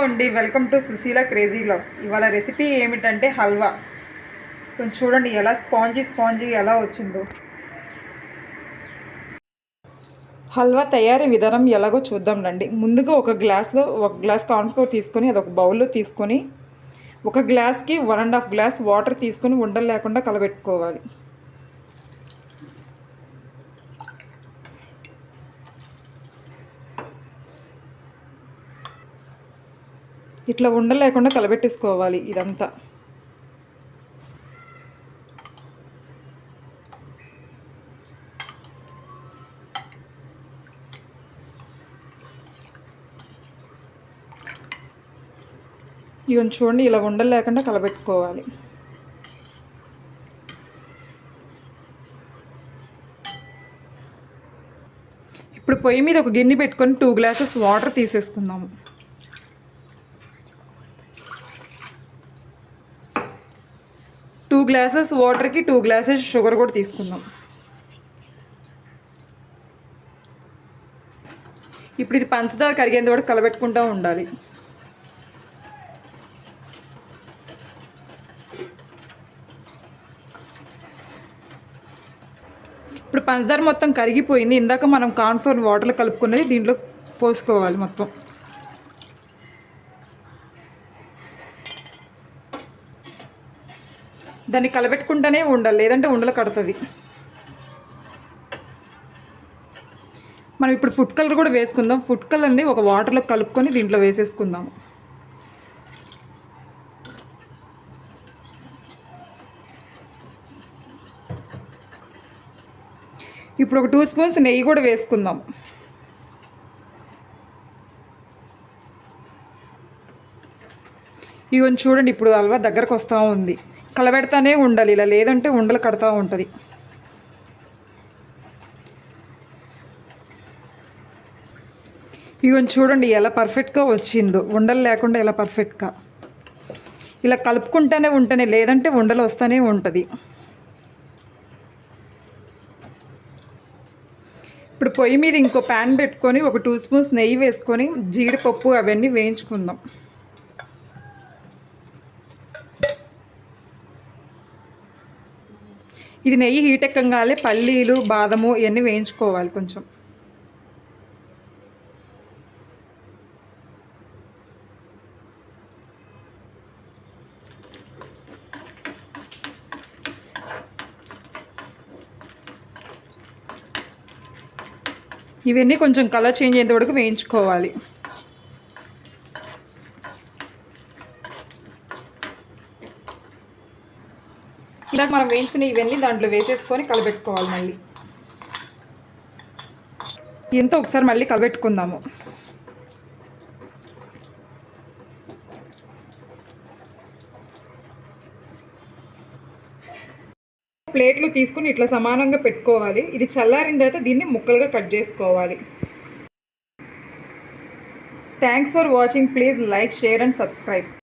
అండి, welcome to Sushila crazy vlogs. ఇవాళ recipe ఏమిటంటే హల్వా. కొంచెం చూడండి ఎలా స్పాంజీ ఎలా వచ్చిందో. హల్వా తయారీ విధానం ఎలాగో చూద్దాం రండి. ముందుగా ఒక గ్లాస్ కార్న్ఫ్లోర్ తీసుకొని అది ఒక బౌల్లో తీసుకొని ఒక గ్లాస్కి 1.5 గ్లాస్ వాటర్ తీసుకొని ఉండలు లేకుండా కలబెట్టుకోవాలి. ఇట్లా ఉండలు లేకుండా కలబెట్టేసుకోవాలి ఇదంతా. ఇవన్నీ చూడండి ఇలా ఉండలు లేకుండా కలబెట్టుకోవాలి. ఇప్పుడు పొయ్యి మీద ఒక గిన్నె పెట్టుకొని 2 గ్లాసెస్ వాటర్ తీసేసుకుందాము. టూ గ్లాసెస్ వాటర్కి 2 గ్లాసెస్ షుగర్ కూడా తీసుకుందాం. ఇప్పుడు ఇది పంచదార కరిగేంత వరకు కలబెట్టుకుంటూ ఉండాలి. ఇప్పుడు పంచదార మొత్తం కరిగిపోయింది. ఇందాక మనం కార్న్ఫ్లోర్ వాటర్లో కలుపుకున్నది దీంట్లో పోసుకోవాలి మొత్తం. దాన్ని కలబెట్టుకుంటూనే ఉండాలి, లేదంటే ఉండలు కడుతుంది. మనం ఇప్పుడు ఫుడ్ కలర్ కూడా వేసుకుందాం. ఫుడ్ కలర్ని ఒక వాటర్లో కలుపుకొని దీంట్లో వేసేసుకుందాం. ఇప్పుడు ఒక 2 స్పూన్స్ నెయ్యి కూడా వేసుకుందాం. ఇవన్నీ చూడండి ఇప్పుడు హల్వా దగ్గరకు వస్తూ ఉంది. కలబెడతానే ఉండాలి ఇలా, లేదంటే ఉండలు కడతా ఉంటుంది. ఇవన్నీ చూడండి ఎలా పర్ఫెక్ట్గా వచ్చిందో, ఉండలు లేకుండా ఎలా పర్ఫెక్ట్గా. ఇలా కలుపుకుంటూనే ఉంటేనే, లేదంటే ఉండలు వస్తూనే ఉంటుంది. ఇప్పుడు పొయ్యి మీద ఇంకో ప్యాన్ పెట్టుకొని ఒక 2 స్పూన్స్ నెయ్యి వేసుకొని జీడిపప్పు అవన్నీ వేయించుకుందాం. ఇది నెయ్యి హీట్ ఎక్కగానే పల్లీలు బాదము ఇవన్నీ వేయించుకోవాలి కొంచెం. ఇవన్నీ కొంచెం కలర్ చేంజ్ అయ్యేంత వరకు వేయించుకోవాలి. ఇలా మనం వేయించుకుని ఇవన్నీ దాంట్లో వేసేసుకొని కలబెట్టుకోవాలి. మళ్ళీ ఇంత ఒకసారి మళ్ళీ కలబెట్టుకుందాము. ప్లేట్లు తీసుకుని ఇట్లా సమానంగా పెట్టుకోవాలి. ఇది చల్లారిన తర్వాత దీన్ని ముక్కలుగా కట్ చేసుకోవాలి. Thanks for watching. Please like, share and subscribe.